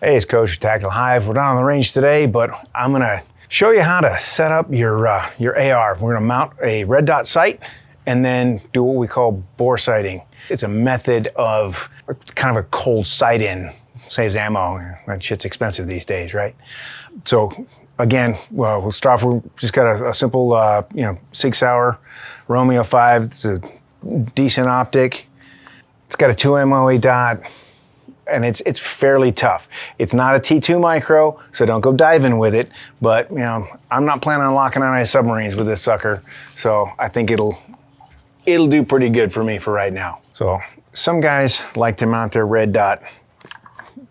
Hey, it's Coach with Tactical Hyve. We're not on the range today, but I'm gonna show you how to set up your AR. We're gonna mount a red dot sight and then do what we call bore sighting. It's a method of kind of a cold sight in. Saves ammo. That shit's expensive these days, right? So again, we'll start off. We've just got a simple, Sig Sauer Romeo 5. It's a decent optic. It's got a 2 MOA dot. And it's fairly tough. It's not a T2 micro, so don't go diving with it. But I'm not planning on locking on any submarines with this sucker, so I think it'll do pretty good for me for right now. So some guys like to mount their red dot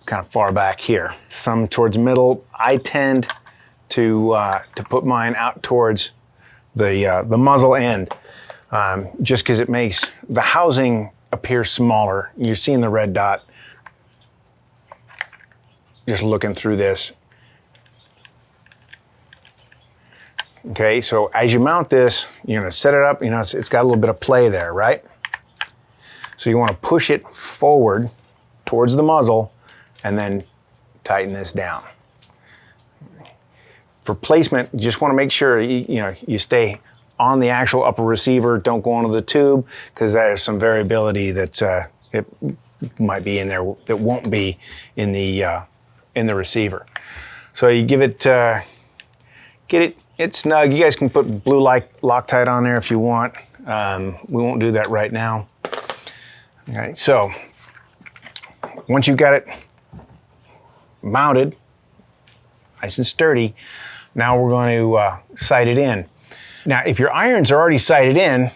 kind of far back here. Some towards middle. I tend to put mine out towards the muzzle end, just because it makes the housing appear smaller. You're seeing the red dot. Just looking through this. Okay, so as you mount this, you're gonna set it up, it's got a little bit of play there, right? So you wanna push it forward towards the muzzle and then tighten this down. For placement, you just wanna make sure you stay on the actual upper receiver, don't go onto the tube, because there's some variability that it might be in there that won't be in the receiver. So you give it, get it snug. You guys can put blue Loctite on there if you want. We won't do that right now. Okay, so once you've got it mounted, nice and sturdy, now we're going to sight it in. Now, if your irons are already sighted in,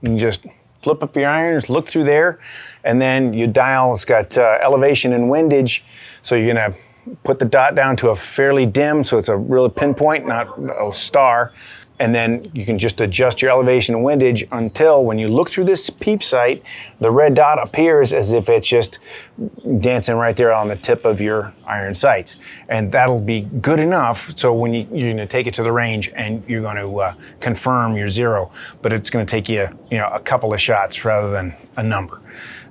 you can just flip up your irons, look through there, and then you dial. It's got elevation and windage, so you're gonna put the dot down to a fairly dim, so it's a really pinpoint, not a star, and then you can just adjust your elevation and windage until when you look through this peep sight, the red dot appears as if it's just dancing right there on the tip of your iron sights. And that'll be good enough, so when you're gonna take it to the range and you're gonna confirm your zero, but it's gonna take you, a couple of shots rather than a number.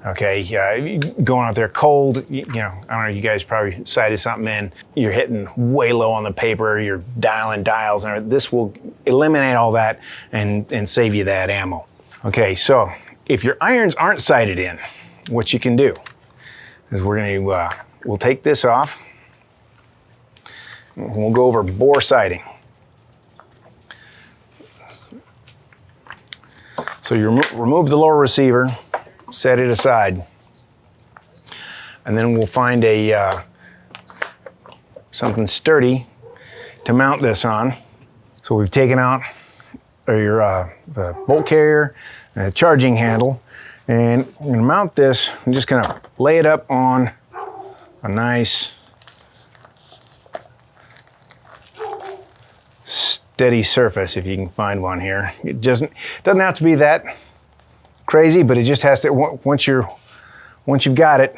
Okay, going out there cold, I don't know, you guys probably sighted something in, you're hitting way low on the paper, you're dialing dials, and this will eliminate all that and save you that ammo. Okay, so if your irons aren't sighted in, what you can do is we'll take this off, and we'll go over bore sighting. So you remove the lower receiver, set it aside, and then we'll find something sturdy to mount this on. So we've taken out the bolt carrier and the charging handle, and we're going to mount this. I'm just going to lay it up on a nice steady surface, if you can find one here. It doesn't have to be that crazy, but it just has to, once you've got it,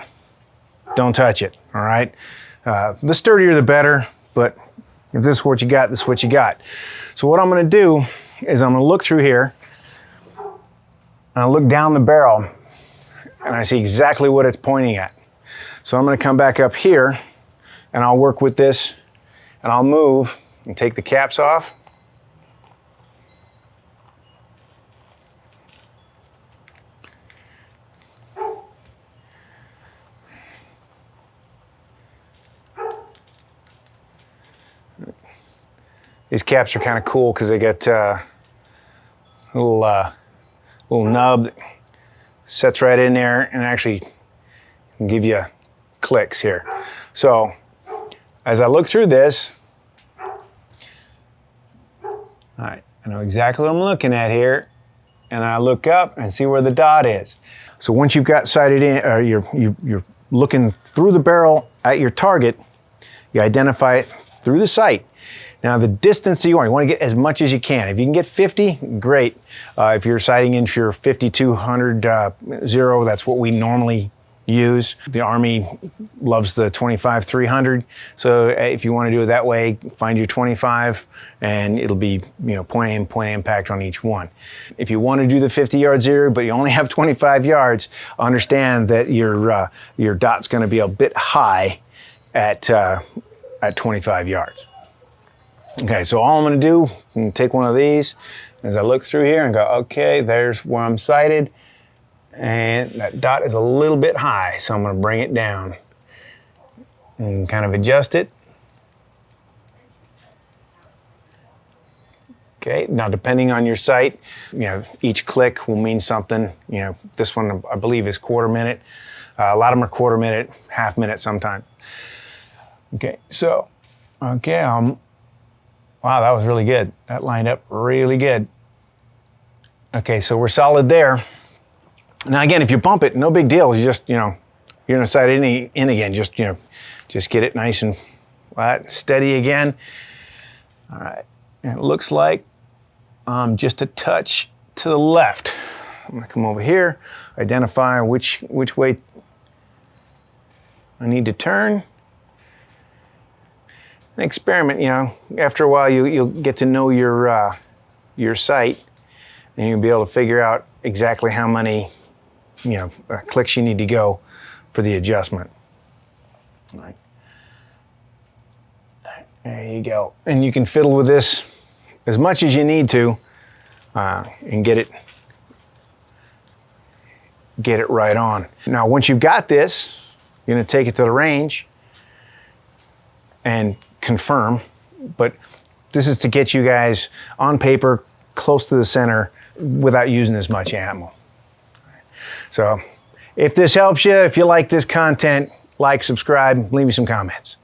don't touch it, all right? The sturdier the better, but if this is what you got, this is what you got. So what I'm gonna do is I'm gonna look through here, and I look down the barrel, and I see exactly what it's pointing at. So I'm gonna come back up here, and I'll work with this, and I'll move and take the caps off. These caps are kind of cool because they get a little nub that sets right in there and actually can give you clicks here. So as I look through this, all right, I know exactly what I'm looking at here, and I look up and see where the dot is. So once you've got sighted in, or you're looking through the barrel at your target, you identify it through the sight. Now the distance that you want to get as much as you can. If you can get 50, great. If you're sighting into your 5200 zero, that's what we normally use. The Army loves the 25-300, so if you want to do it that way, find your 25 and it'll be point aim, point impact on each one. If you want to do the 50-yard zero but you only have 25 yards, understand that your dot's going to be a bit high at 25 yards. Okay, so all I'm gonna do, I'm gonna take one of these as I look through here and go, okay, there's where I'm sighted, and that dot is a little bit high, so I'm gonna bring it down and kind of adjust it. Okay, now depending on your sight, each click will mean something. This one I believe is quarter minute. A lot of them are quarter minute, half minute sometimes. Okay, so, okay, wow, that was really good. That lined up really good. Okay, so we're solid there. Now again, if you bump it, no big deal. You just, you're gonna sight it in again. Just get it nice and flat, steady again. All right, and it looks like just a touch to the left. I'm gonna come over here, identify which way I need to turn. And experiment, after a while you'll get to know your sight, and you'll be able to figure out exactly how many clicks you need to go for the adjustment. All right. There you go. And you can fiddle with this as much as you need to and get it right on. Now, once you've got this, you're going to take it to the range and confirm, but this is to get you guys on paper close to the center without using as much ammo. So if this helps you, if you like this content, like, subscribe, leave me some comments.